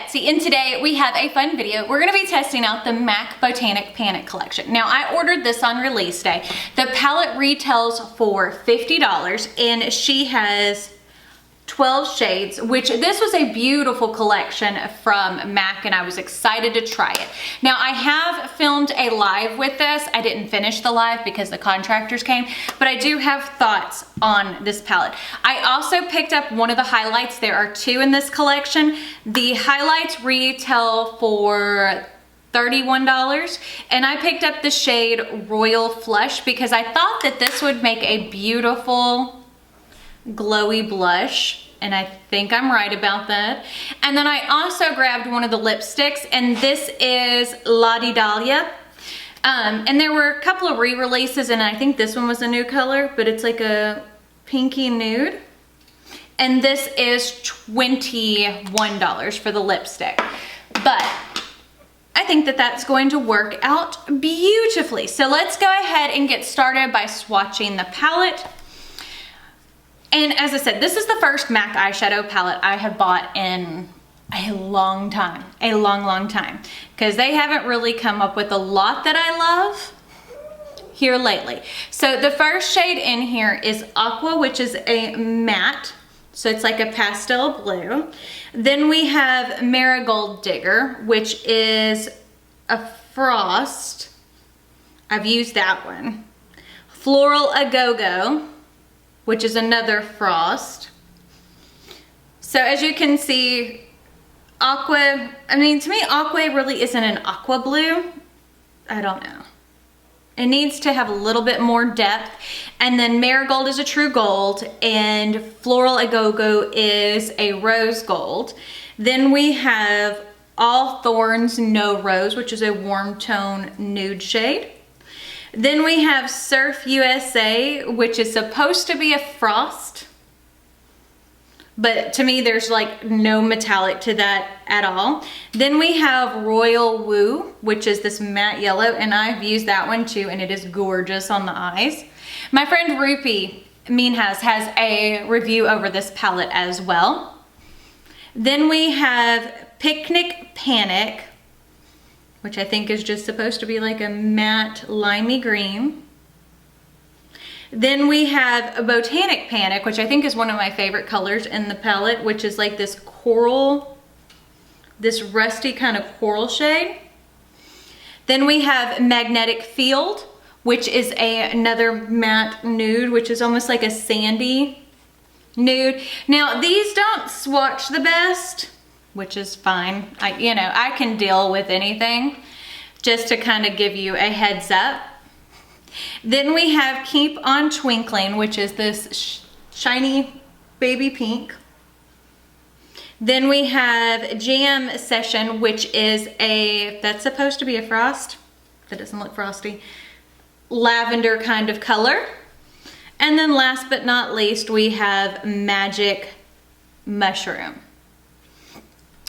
Betsy, and today we have a fun video. We're going to be testing out the Mac Botanic Panic Collection. Now, I ordered this on release day. The palette retails for $50, and she has 12 shades, which this was a beautiful collection from Mac, and I was excited to try it. Now, I have filmed a live with this. I didn't finish the live because the contractors came, but I do have thoughts on this palette. I also picked up one of the highlights. There are two in this collection. The highlights retail for $31, and I picked up the shade Royal Flush because I thought that this would make a beautiful glowy blush, and I think I'm right about that. And then I also grabbed one of the lipsticks, and this is La Di Dahlia. And there were a couple of re-releases, and I think this one was a new color, but it's like a pinky nude. And this is $21 for the lipstick. But I think that that's going to work out beautifully. So let's go ahead and get started by swatching the palette. And as I said, this is the first MAC eyeshadow palette I have bought in a long time, long time, because they haven't really come up with a lot that I love here lately. So the first shade in here is Aqua, which is a matte, so it's like a pastel blue. Then we have Marigold Digger, which is a frost. I've used that one. Floral A-Go-Go, which is another frost. So as you can see, Aqua, I mean, to me, Aqua really isn't an aqua blue. I don't know. It needs to have a little bit more depth. And then Marigold is a true gold, and Floral A-Go-Go is a rose gold. Then we have All Thorns No Rose, which is a warm tone nude shade. Then we have Surf USA, which is supposed to be a frost, but to me there's like no metallic to that at all. Then we have Royal Woo, which is this matte yellow, and I've used that one too, and it is gorgeous on the eyes. My friend Rupi Minhas has a review over this palette as well. Then we have Picnic Panic, which I think is just supposed to be like a matte limey green. Then we have a Botanic Panic, which I think is one of my favorite colors in the palette, which is like this coral, this rusty kind of coral shade. Then we have Magnetic Field, which is another matte nude, which is almost like a sandy nude. Now, these don't swatch the best, which is fine. I can deal with anything, just to kind of give you a heads up. Then we have Keep on Twinkling, which is this shiny baby pink. Then we have Jam Session, which is that's supposed to be a frost. That doesn't look frosty. Lavender kind of color. And then last but not least, we have Magic Mushroom.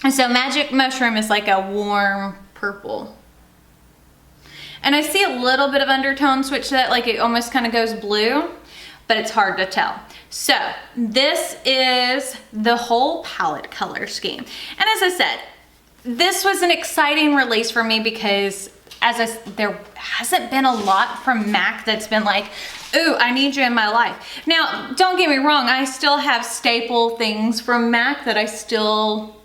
And so Magic Mushroom is like a warm purple. And I see a little bit of undertone switch to that, like it almost kind of goes blue, but it's hard to tell. So this is the whole palette color scheme. And as I said, this was an exciting release for me because there hasn't been a lot from MAC that's been like, ooh, I need you in my life. Now, don't get me wrong, I still have staple things from MAC that I still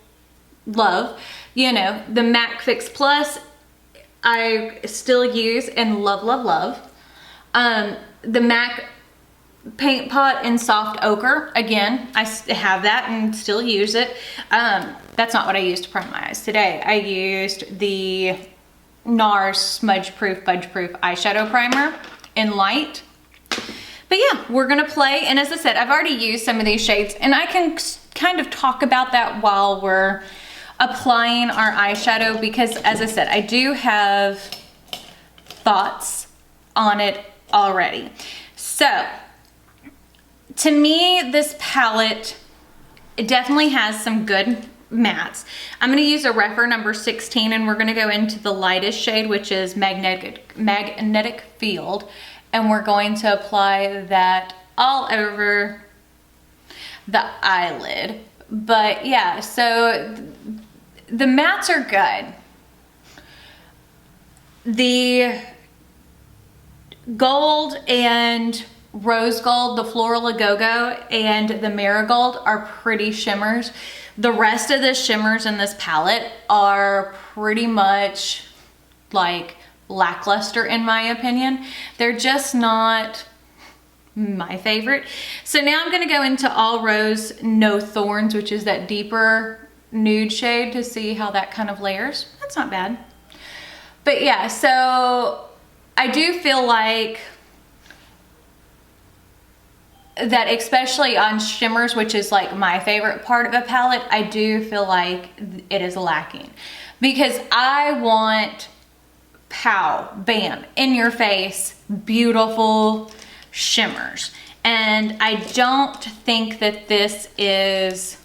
love. You know, the MAC Fix Plus, I still use and love, love, love. The MAC Paint Pot in Soft Ochre, again, I have that and still use it. That's not what I used to prime my eyes today. I used the NARS Smudge Proof, Fudge Proof Eyeshadow Primer in light. But yeah, we're gonna play, and as I said, I've already used some of these shades, and I can kind of talk about that while we're applying our eyeshadow, because as I said, I do have thoughts on it already. So to me, this palette, it definitely has some good mattes. I'm going to use a Rephr number 16, and we're going to go into the lightest shade, which is Magnetic Field, and we're going to apply that all over the eyelid. But yeah, so the mattes are good. The gold and rose gold, the Floral Go-Go and the Marigold are pretty shimmers. The rest of the shimmers in this palette are pretty much like lackluster in my opinion. They're just not my favorite. So now I'm gonna go into All Rose No Thorns, which is that deeper nude shade, to see how that kind of layers. That's not bad. But yeah, so I do feel like that, especially on shimmers, which is like my favorite part of a palette, I do feel like it is lacking, because I want pow, bam, in your face, beautiful shimmers. And I don't think that this is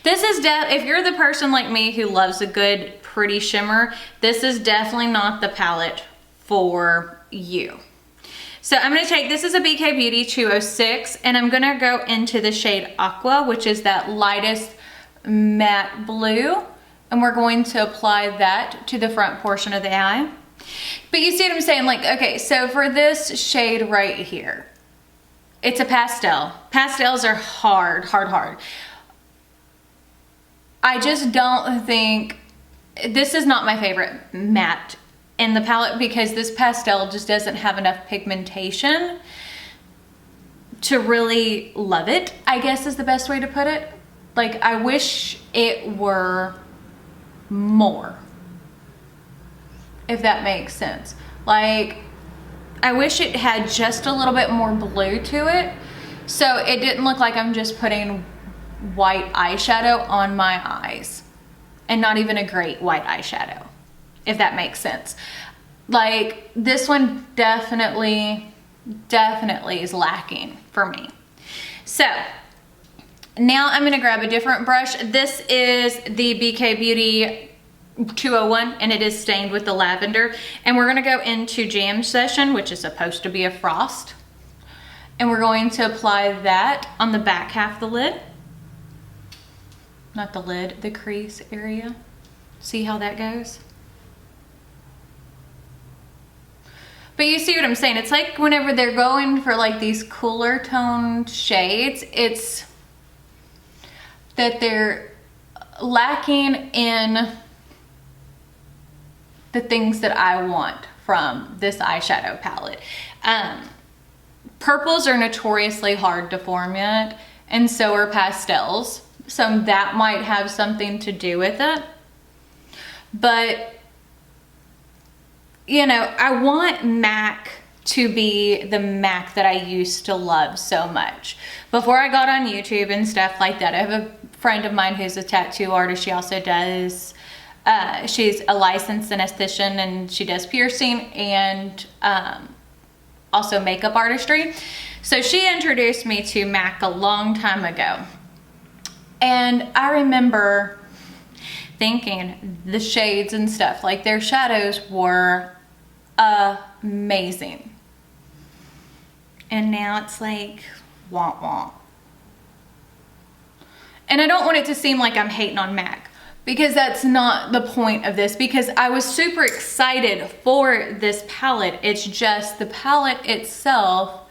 if you're the person like me who loves a good pretty shimmer, this is definitely not the palette for you. So I'm going to take, this is a BK Beauty 206, and I'm going to go into the shade Aqua, which is that lightest matte blue, and we're going to apply that to the front portion of the eye. But you see what I'm saying? Like, okay, so for this shade right here, it's a pastel. Pastels are hard, hard, hard. I just don't think, this is not my favorite matte in the palette, because this pastel just doesn't have enough pigmentation to really love it, I guess is the best way to put it. Like, I wish it were more, if that makes sense. Like, I wish it had just a little bit more blue to it, so it didn't look like I'm just putting white eyeshadow on my eyes, and not even a great white eyeshadow, if that makes sense. Like, this one definitely is lacking for me. So now I'm gonna grab a different brush. This is the BK Beauty 201, and it is stained with the lavender. And we're gonna go into Jam Session, which is supposed to be a frost. And we're going to apply that on the back half of the lid. Not the lid, the crease area. See how that goes? But you see what I'm saying? It's like whenever they're going for like these cooler toned shades, it's that they're lacking in the things that I want from this eyeshadow palette. Purples are notoriously hard to formulate, and so are pastels. So that might have something to do with it. But, you know, I want MAC to be the MAC that I used to love so much. Before I got on YouTube and stuff like that, I have a friend of mine who's a tattoo artist. She also does, she's a licensed anesthetician, and she does piercing and also makeup artistry. So she introduced me to MAC a long time ago. And I remember thinking the shades and stuff, like their shadows were amazing. And now it's like, wah wah. And I don't want it to seem like I'm hating on MAC, because that's not the point of this, because I was super excited for this palette. It's just the palette itself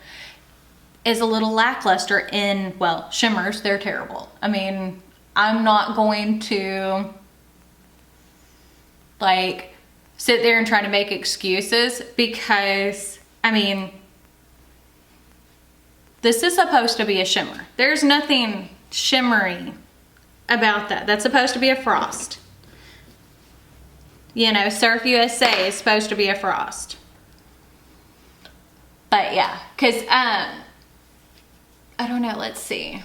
is a little lackluster in, well, shimmers, they're terrible. I mean, I'm not going to like sit there and try to make excuses, because, I mean, this is supposed to be a shimmer. There's nothing shimmery about that. That's supposed to be a frost. You know, Surf USA is supposed to be a frost. But yeah, because, I don't know, let's see.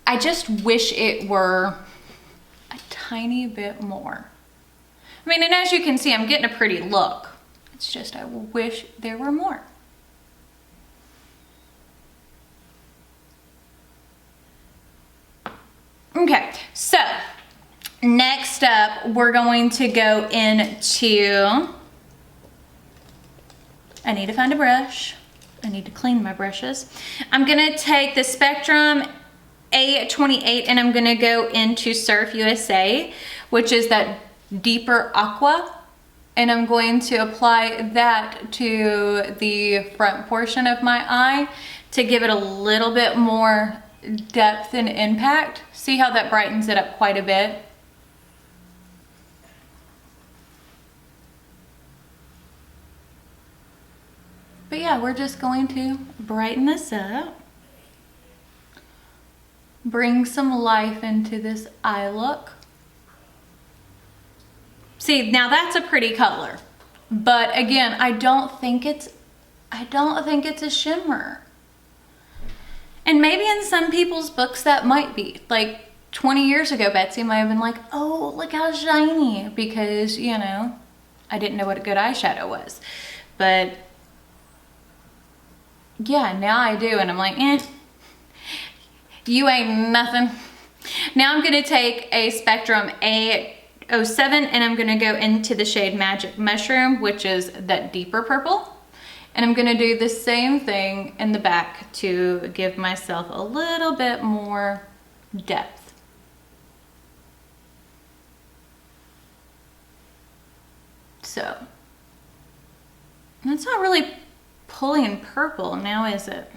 I just wish it were a tiny bit more. I mean, and as you can see, I'm getting a pretty look. It's just, I wish there were more. Okay, so next up, we're going to go into, I need to find a brush. I need to clean my brushes. I'm gonna take the Spectrum A28, and I'm gonna go into Surf USA, which is that deeper aqua. And I'm going to apply that to the front portion of my eye to give it a little bit more depth and impact. See how that brightens it up quite a bit? But yeah, we're just going to brighten this up. Bring some life into this eye look. See, now that's a pretty color, but again, I don't think it's a shimmer. And maybe in some people's books that might be. Like 20 years ago, Betsy might have been like, oh, look how shiny, because, you know, I didn't know what a good eyeshadow was. But yeah, now I do, and I'm like, you ain't nothing. Now I'm gonna take a Spectrum A07, and I'm gonna go into the shade Magic Mushroom, which is that deeper purple. And I'm gonna do the same thing in the back to give myself a little bit more depth. So, that's not really pulling purple now, is it?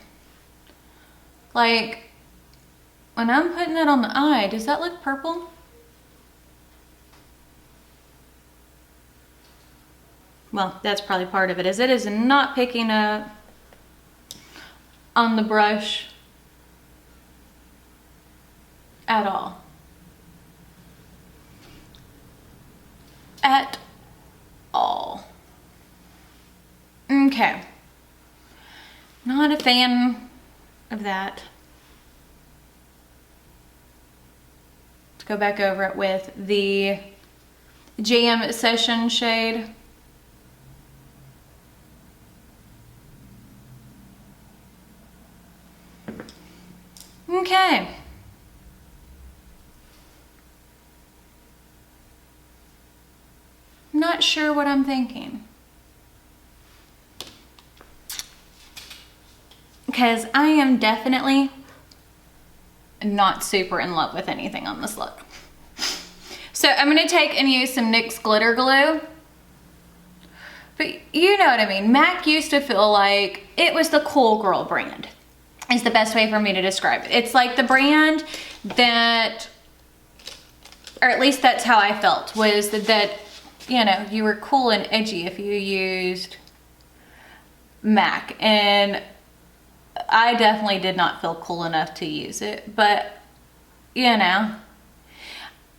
Like, when I'm putting it on the eye, does that look purple? Well, that's probably part of it, is it is not picking up on the brush at all. At all. Okay. Not a fan of that. Let's go back over it with the Jam Session shade. Okay. Not sure what I'm thinking. Because I am definitely not super in love with anything on this look. So I'm going to take and use some NYX glitter glue. But you know what I mean. MAC used to feel like it was the cool girl brand. Is the best way for me to describe it. It's like the brand that, or at least that's how I felt, was that, you know, you were cool and edgy if you used MAC. And I definitely did not feel cool enough to use it, but you know.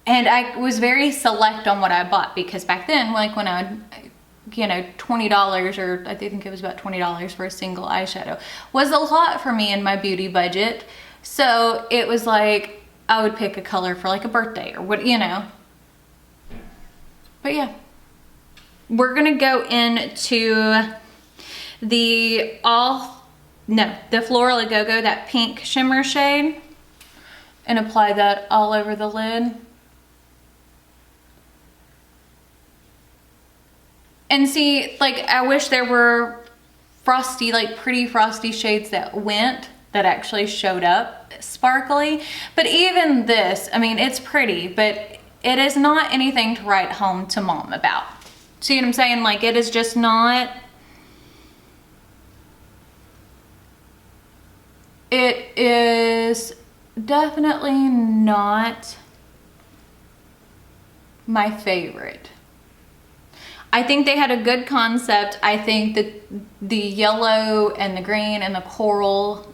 And I was very select on what I bought, because back then, like when I would, you know, $20, or I think it was about $20 for a single eyeshadow, was a lot for me in my beauty budget. So it was like, I would pick a color for like a birthday or what, you know. But yeah, we're gonna go into the Floral A Go Go, that pink shimmer shade, and apply that all over the lid. And see, like, I wish there were frosty, like pretty frosty shades that actually showed up sparkly. But even this, I mean, it's pretty, but it is not anything to write home to mom about. See what I'm saying? Like, it is just not, it is definitely not my favorite. I think they had a good concept. I think that the yellow and the green and the coral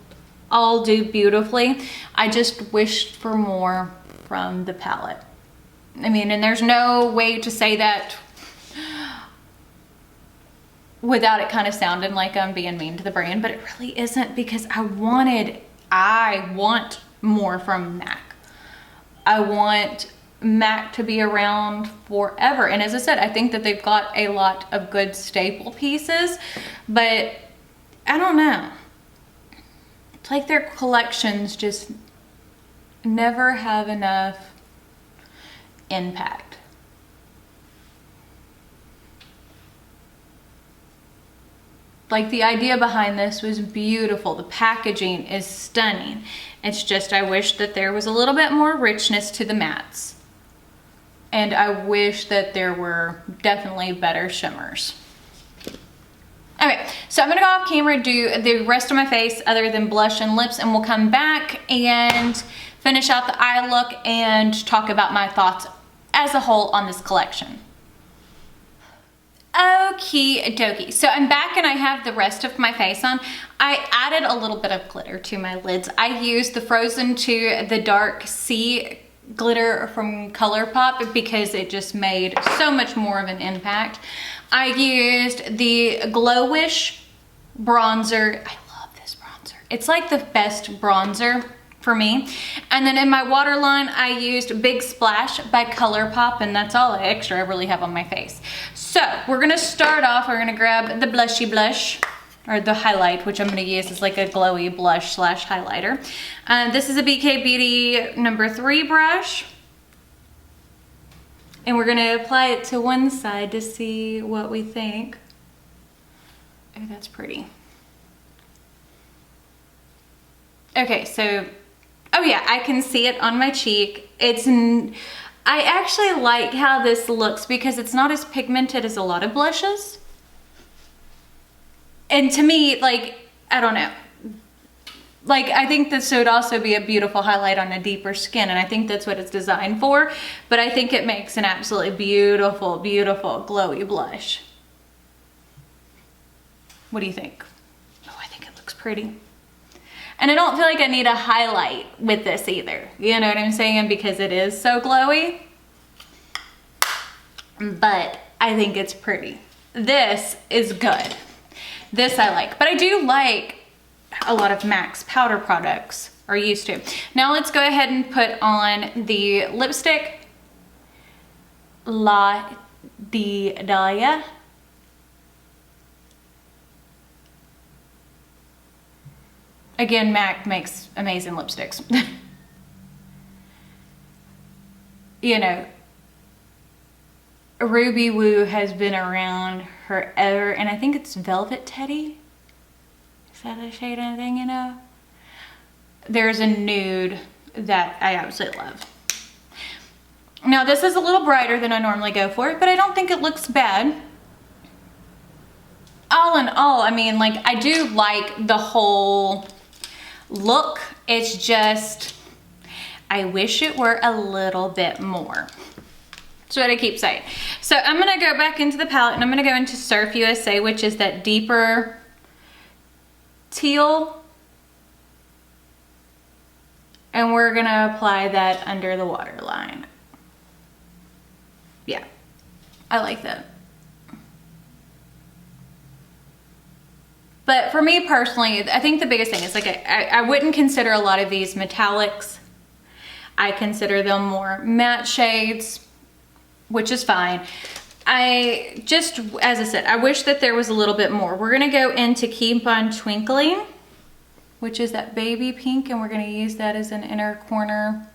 all do beautifully. I just wished for more from the palette. I mean, and there's no way to say that without it kind of sounding like I'm being mean to the brand, but it really isn't, because I want more from MAC. I want MAC to be around forever. And as I said, I think that they've got a lot of good staple pieces, but I don't know. It's like their collections just never have enough impact. Like, the idea behind this was beautiful. The packaging is stunning. It's just, I wish that there was a little bit more richness to the mattes. And I wish that there were definitely better shimmers. Okay, so I'm gonna go off camera, do the rest of my face other than blush and lips, and we'll come back and finish out the eye look and talk about my thoughts as a whole on this collection. Okie dokie, so I'm back and I have the rest of my face on. I added a little bit of glitter to my lids. I used the Frozen to the Dark Sea glitter from ColourPop because it just made so much more of an impact. I used the Glow Wish bronzer. I love this bronzer. It's like the best bronzer for me. And then in my waterline, I used Big Splash by ColourPop, and that's all the extra I really have on my face. So we're gonna start off, we're gonna grab the blushy blush, or the highlight, which I'm gonna use as like a glowy blush slash highlighter. This is a BK Beauty number 3 brush. And we're gonna apply it to one side to see what we think. Oh, that's pretty. Okay, so, oh yeah, I can see it on my cheek. I actually like how this looks because it's not as pigmented as a lot of blushes. And to me, like, I don't know. Like, I think this would also be a beautiful highlight on a deeper skin, and I think that's what it's designed for. But I think it makes an absolutely beautiful, beautiful glowy blush. What do you think? Oh, I think it looks pretty. And I don't feel like I need a highlight with this either. You know what I'm saying? Because it is so glowy. But I think it's pretty. This is good. This I like. But I do like a lot of MAC's powder products, or used to. Now let's go ahead and put on the lipstick. La Di Daya. Again, MAC makes amazing lipsticks. You know, Ruby Woo has been around forever, and I think it's Velvet Teddy. Is that the shade I'm thinking of? There's a nude that I absolutely love. Now this is a little brighter than I normally go for, but I don't think it looks bad. All in all, I mean, like, I do like the whole look. It's just, I wish it were a little bit more. That's what I keep saying. So I'm gonna go back into the palette and I'm gonna go into Surf USA, which is that deeper teal. And we're gonna apply that under the waterline. Yeah, I like that. But for me personally, I think the biggest thing is, like, I wouldn't consider a lot of these metallics. I consider them more matte shades, which is fine. I just, as I said, I wish that there was a little bit more. We're gonna go into Keep on Twinkling, which is that baby pink, and we're gonna use that as an inner corner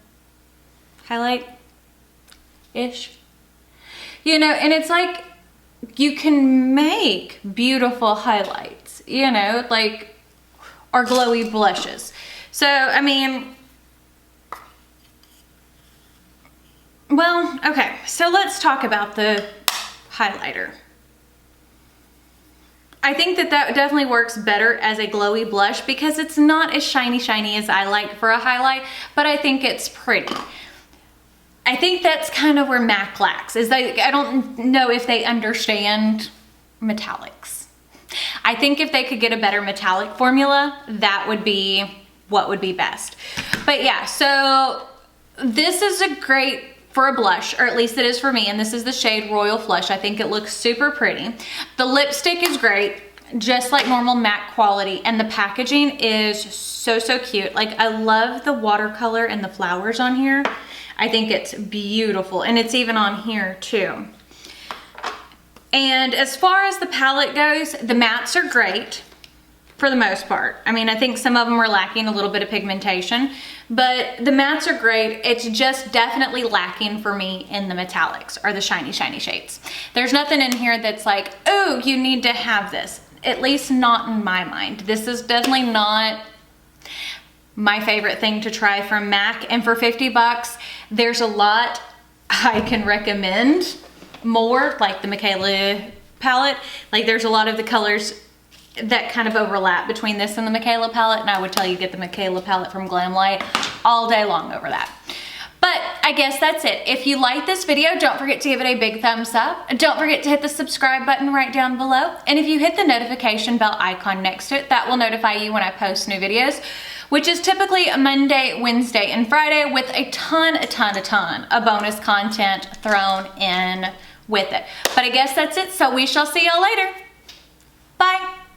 highlight-ish. You know, and it's like, you can make beautiful highlights, you know, like, or glowy blushes. So, I mean, well, okay, so let's talk about the highlighter. I think that that definitely works better as a glowy blush because it's not as shiny as I like for a highlight, but I think it's pretty. I think that's kind of where MAC lacks, is I don't know if they understand metallics. I think if they could get a better metallic formula, that would be what would be best. But yeah, so this is a great for a blush, or at least it is for me, and this is the shade Royal Flush. I think it looks super pretty. The lipstick is great, just like normal MAC quality, and the packaging is so cute. Like, I love the watercolor and the flowers on here. I think it's beautiful, and it's even on here too. And as far as the palette goes, the mattes are great for the most part. I mean, I think some of them are lacking a little bit of pigmentation, but the mattes are great. It's just definitely lacking for me in the metallics or the shiny shades. There's nothing in here that's like, oh, you need to have this. at least not in my mind. This is definitely not my favorite thing to try from MAC, and for 50 bucks, there's a lot I can recommend more, like the Michaela palette. Like there's a lot of the colors that kind of overlap between this and the Michaela palette, and I would tell you get the Michaela palette from Glamlight all day long over that. But I guess that's it. If you like this video, don't forget to give it a big thumbs up. Don't forget to hit the subscribe button right down below. And if you hit the notification bell icon next to it, that will notify you when I post new videos, which is typically Monday, Wednesday, and Friday, with a ton of bonus content thrown in with it. But I guess that's it. So we shall see y'all later. Bye.